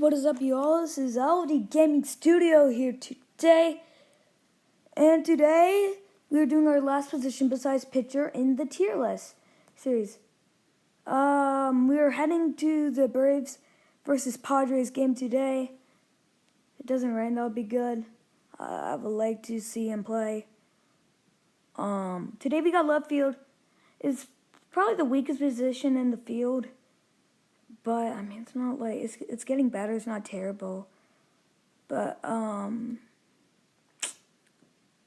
What is up, y'all? This is LD Gaming Studio here today. And today, we're doing our last position besides pitcher in the tier list series. We're heading to the Braves versus Padres game today. If it doesn't rain, that'll be good. I would like to see him play. Today we got left field. It's probably the weakest position in the field. But, I mean, it's not like, it's getting better. It's not terrible. But,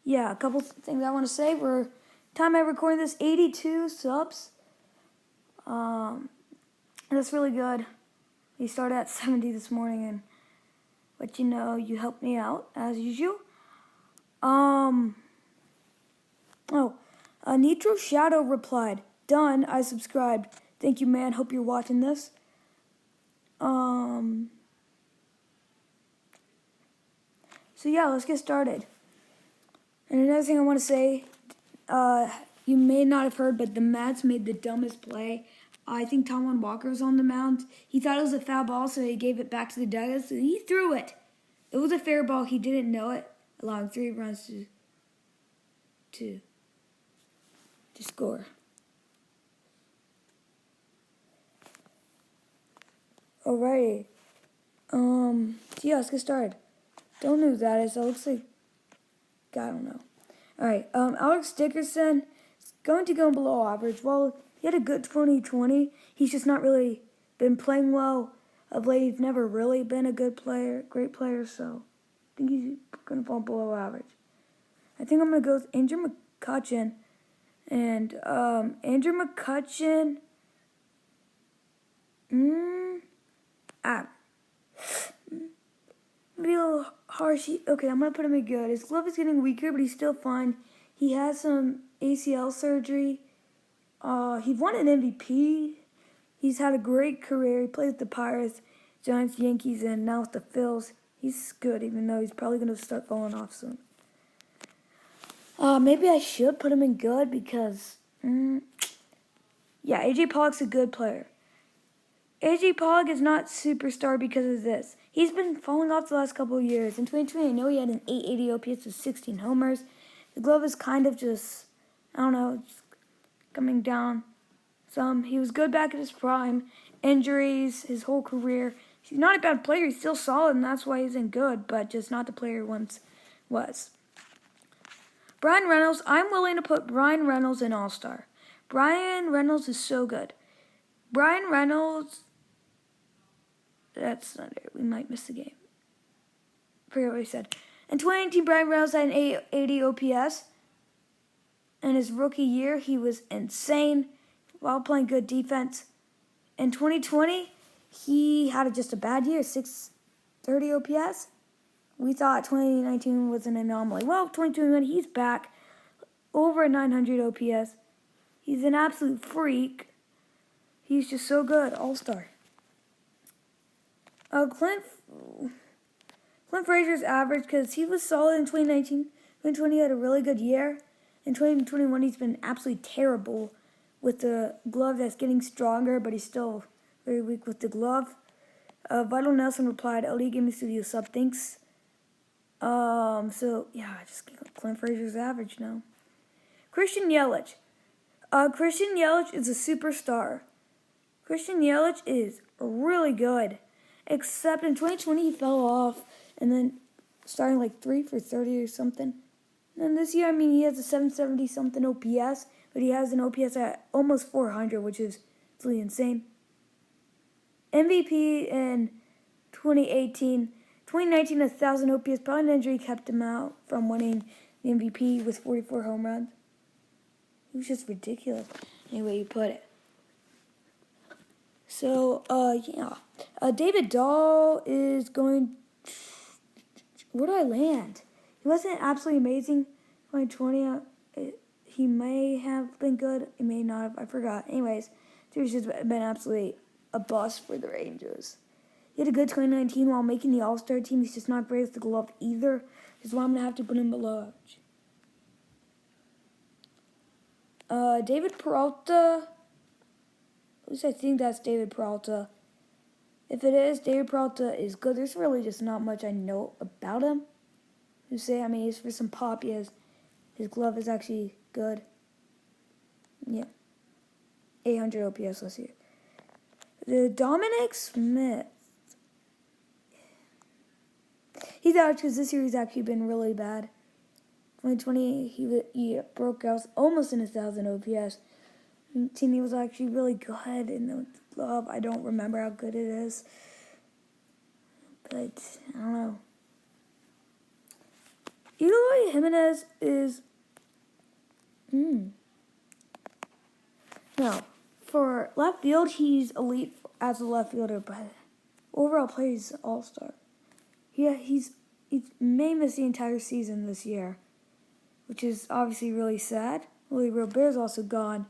yeah, a couple things I want to say. Time I'm recording this, 82 subs. That's really good. We started at 70 this morning, and let you know you helped me out, as usual. Nitro Shadow replied, "Done, I subscribed. Thank you, man. Hope you're watching this." So yeah, let's get started. And another thing I want to say, you may not have heard, but the Mets made the dumbest play. I think Taijuan Walker was on the mound. He thought it was a foul ball, so he gave it back to the dugout. So he threw it. It was a fair ball. He didn't know it, allowing 3 runs to score. Alrighty. So yeah, let's get started. Don't know who that is. That looks like, I don't know. Alright, Alex Dickerson is going to go below average. Well, he had a good 2020. He's just not really been playing well of late. He's never really been a good player, great player, so I think he's going to fall below average. I think I'm going to go with Andrew McCutchen. And, Andrew McCutchen, maybe a little harsh. Okay, I'm going to put him in good. His glove is getting weaker, but he's still fine. He has some ACL surgery. He won an MVP. He's had a great career. He played with the Pirates, Giants, Yankees, and now with the Phils. He's good, even though he's probably going to start falling off soon. Maybe I should put him in good because, yeah, A.J. Pollock's a good player. A.J. Pollock is not superstar because of this. He's been falling off the last couple of years. In 2020, I know he had an 880 OPS with 16 homers. The glove is kind of just, I don't know, just coming down some. He was good back at his prime. Injuries, his whole career. He's not a bad player. He's still solid, and that's why he's in good, but just not the player he once was. Brian Reynolds, I'm willing to put Brian Reynolds in All-Star. Brian Reynolds is so good. Brian Reynolds, that's not it. We might miss the game. Forget what he said. In 2019, Brian Reynolds had an 880 OPS. In his rookie year, he was insane while playing good defense. In 2020, he had just a bad year, 630 OPS. We thought 2019 was an anomaly. Well, 2021, he's back, over 900 OPS. He's an absolute freak. He's just so good, all-star. Clint Frazier's average because he was solid in 2019. 2020 had a really good year. In 2021, he's been absolutely terrible with the glove that's getting stronger, but he's still very weak with the glove. Vital Nelson replied, "LD Gaming Studio sub, thanks." So, yeah, I just Clint Frazier's average now. Christian Yelich. Christian Yelich is a superstar. Christian Yelich is really good. Except in 2020, he fell off. And then starting like 3 for 30 or something. And then this year, I mean, he has a 770-something OPS. But he has an OPS at almost 400, which is absolutely insane. MVP in 2018. 2019, 1,000 OPS. Probably an injury kept him out from winning the MVP with 44 home runs. It was just ridiculous, any way you put it. So, yeah. David Dahl is going... Where do I land? He wasn't absolutely amazing. 2020, he may have been good. He may not have. I forgot. Anyways, he's just been absolutely a bust for the Rangers. He had a good 2019 while making the All-Star team. He's just not great with the glove either. Which is why I'm going to have to put him below average. David Peralta. At least I think that's David Peralta. If it is, David Peralta is good. There's really just not much I know about him. You say, I mean, he's for some pop. His glove is actually good. Yeah. 800 OPS last year. The Dominic Smith. He's out because this year he's actually been really bad. 2020, he broke out almost in 1,000 OPS. He was actually really good in the glove. I don't remember how good it is. But, I don't know. Eloy Jimenez is... No. For left field, he's elite as a left fielder, but overall player, he's an all-star. Yeah, he's may miss the entire season this year, which is obviously really sad. Louis Robert's also gone.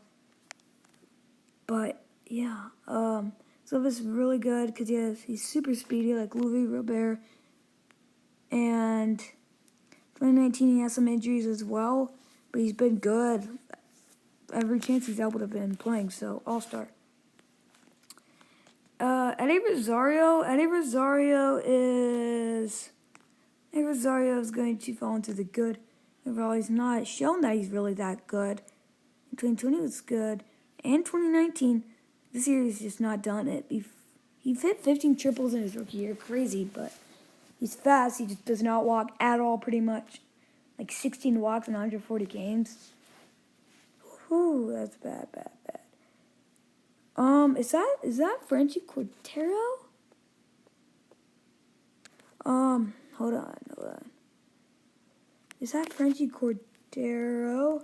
But, yeah. So this is really good because he's super speedy like Louis Robert. And 2019 he has some injuries as well, but he's been good. Every chance he's able to been playing, so all-star. Eddie Rosario is going to fall into the good. Overall, he's not shown that he's really that good. 2020 was good, and 2019, this year he's just not done it. He hit 15 triples in his rookie year, crazy, but he's fast. He just does not walk at all, pretty much. Like 16 walks in 140 games. Whew, that's bad. Is that Franchi Cordero? Hold on. Is that Franchi Cordero?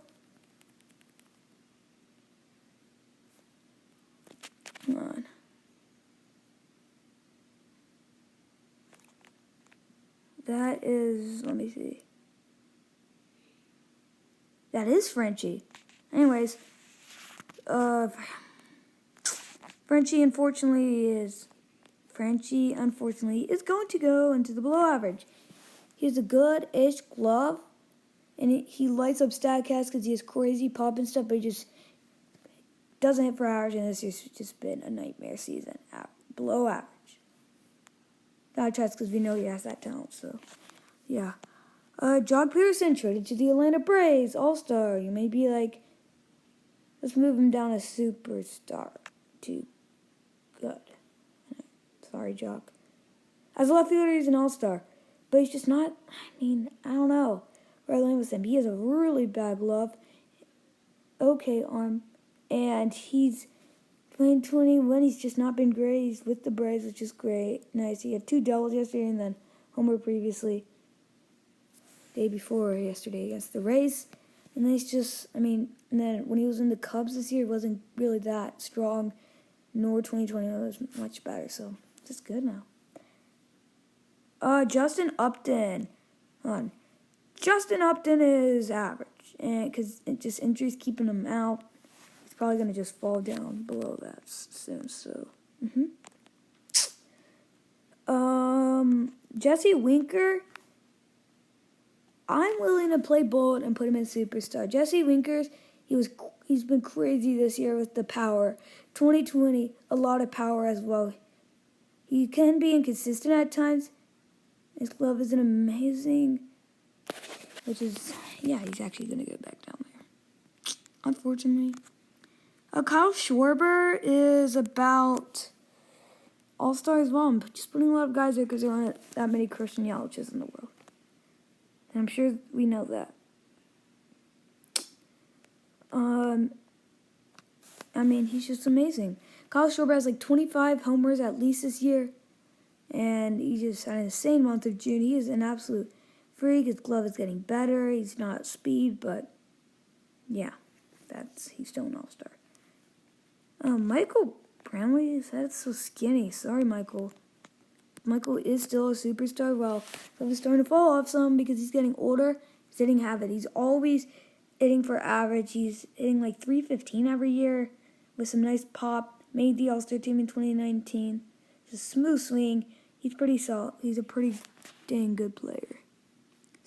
Come on. That is, let me see. That is Franchi. Anyways, Franchi unfortunately is going to go into the below average. He has a good-ish glove, and he lights up StatCast because he has crazy pop and stuff, but he just doesn't hit for average, and this year's just been a nightmare season. Below average. Gotta trust because we know he has that talent, so yeah. Jock Peterson traded to the Atlanta Braves, all-star. You may be like, let's move him down a superstar to good. Sorry, Jock. As a left fielder, he's an all-star. But he's just not, I don't know where I land with him. He has a really bad glove. Okay arm. And he's 2021, he's just not been great. He's with the Braves, which is great. Nice. He had 2 doubles yesterday and then homer previously. Day before yesterday against the Rays. And then he's just, and then when he was in the Cubs this year, it wasn't really that strong. Nor 2020 was much better, so just good now. Justin Upton. Justin Upton is average, and because just injuries keeping him out, he's probably gonna just fall down below that soon. So, Jesse Winker. I'm willing to play bold and put him in superstar. Jesse Winkers, he's been crazy this year with the power. 2020, a lot of power as well. He can be inconsistent at times. His glove isn't amazing, which is, yeah, he's actually going to go back down there, unfortunately. Kyle Schwarber is about all-star as well. I'm just putting a lot of guys there because there aren't that many Christian Yelich's in the world. And I'm sure we know that. He's just amazing. Kyle Schwarber has like 25 homers at least this year. And he just had an insane month of June. He is an absolute freak. His glove is getting better. He's not speed, but yeah, he's still an all-star. Michael Brantley, his head's so skinny. Sorry, Michael. Michael is still a superstar. Well, he's starting to fall off some because he's getting older. He's hitting habit. He's always hitting for average. He's hitting like 315 every year with some nice pop. Made the All-Star team in 2019. Just smooth swing. He's pretty solid. He's a pretty dang good player.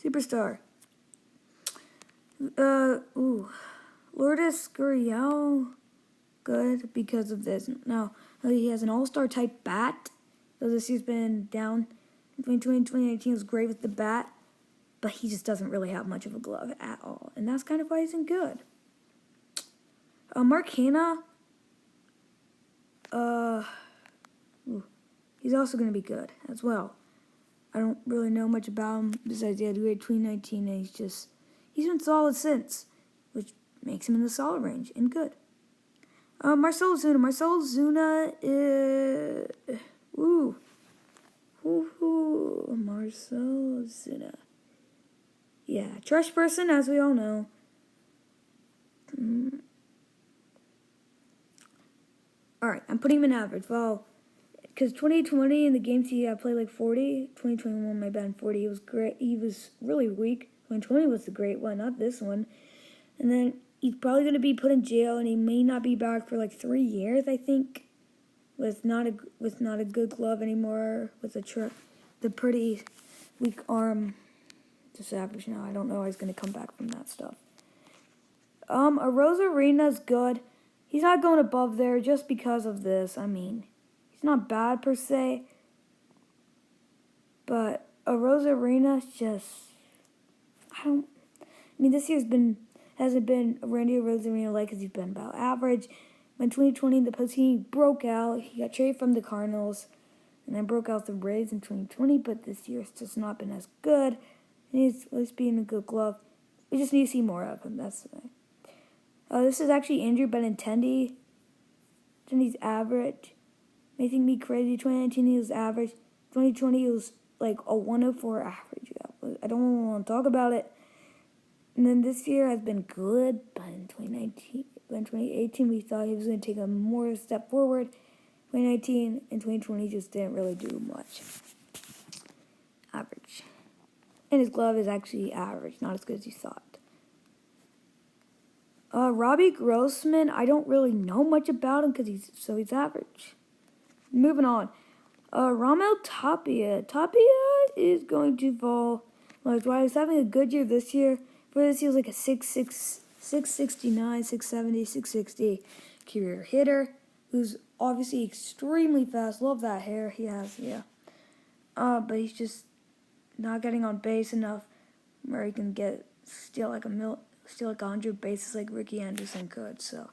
Superstar. Lourdes Gurriel. Good because of this. Now, he has an all-star type bat. So this year's been down. 2020 and 2019 was great with the bat, but he just doesn't really have much of a glove at all. And that's kind of why he's in good. Mark Hanna, he's also going to be good as well. I don't really know much about him besides he had a great 2019, and he's been solid since, which makes him in the solid range and good. Marcell Ozuna. Marcell Ozuna is... Marcell Ozuna. Yeah, trash person, as we all know. Alright, I'm putting him in average. Well, because 2020 in the games he played like 40. 2021, my bad, 40. He was great. He was really weak. 2020 was the great one, not this one. And then he's probably going to be put in jail, and he may not be back for like 3 years, I think. With not a good glove anymore. With the pretty weak arm. Just average now. I don't know how he's going to come back from that stuff. Arena's good. He's not going above there just because of this. I mean, he's not bad per se. But Arena's just... this year's hasn't been Randy Arozarena-like, because he's been about average. In 2020, the postseason, he broke out. He got traded from the Cardinals, and then broke out the Rays in 2020. But this year, it's just not been as good. And he's at least being a good glove. We just need to see more of him. That's the thing. This is actually Andrew Benintendi. He's average. May think me crazy. 2019, he was average. 2020, he was like a 104 average. I don't want to talk about it. And then this year has been good, but in 2018, we thought he was going to take a more step forward. 2019 and 2020 just didn't really do much. Average. And his glove is actually average, not as good as you thought. Robbie Grossman, I don't really know much about him because he's average. Moving on. Ramel Tapia. Tapia is going to fall. Like, while he's having a good year this year, for this he was like a 669, 670, 660 career hitter, who's obviously extremely fast. Love that hair he has, yeah. But he's just not getting on base enough where he can steal like 100 bases like Ricky Anderson could. So,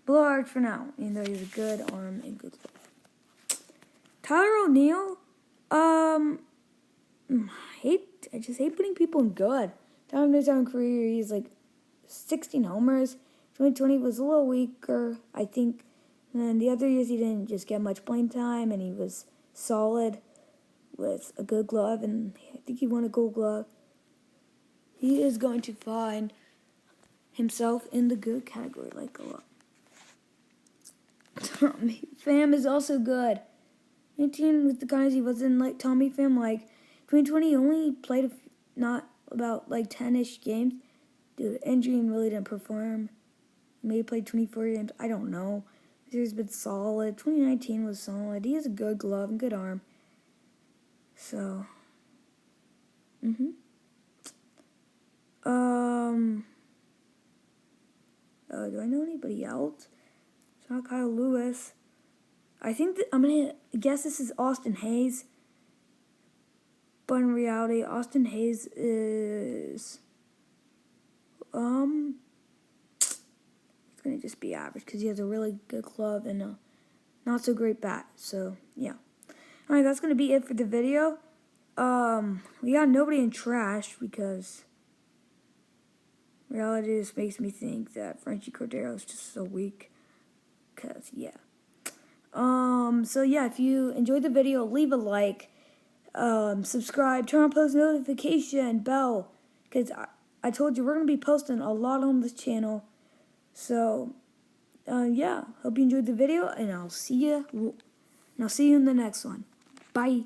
below average for now, even though he's a good arm and good glove. Tyler O'Neill, I just hate putting people in good. Down his own career, he's like 16 homers. 2020 was a little weaker, I think. And then the other years, he didn't just get much playing time, and he was solid with a good glove, and I think he won a Gold Glove. He is going to find himself in the good category, like a lot. Tommy Pham is also good. 19 with the guys, he wasn't like Tommy Pham. Like 2020, he only played not about like 10-ish games. Dude, injury and really didn't perform. Maybe played 24 games. I don't know. This year's been solid. 2019 was solid. He has a good glove and good arm. So, do I know anybody else? It's not Kyle Lewis. I think that I'm going to guess this is Austin Hayes. But in reality, Austin Hayes is, he's going to just be average because he has a really good glove and a not so great bat. So, yeah. Alright, that's going to be it for the video. We got nobody in trash because reality just makes me think that Frenchie Cordero is just so weak. Because, yeah. So yeah, if you enjoyed the video, leave a like, subscribe, turn on post notification bell, because I told you we're going to be posting a lot on this channel. So, yeah, hope you enjoyed the video, and I'll see you in the next one. Bye.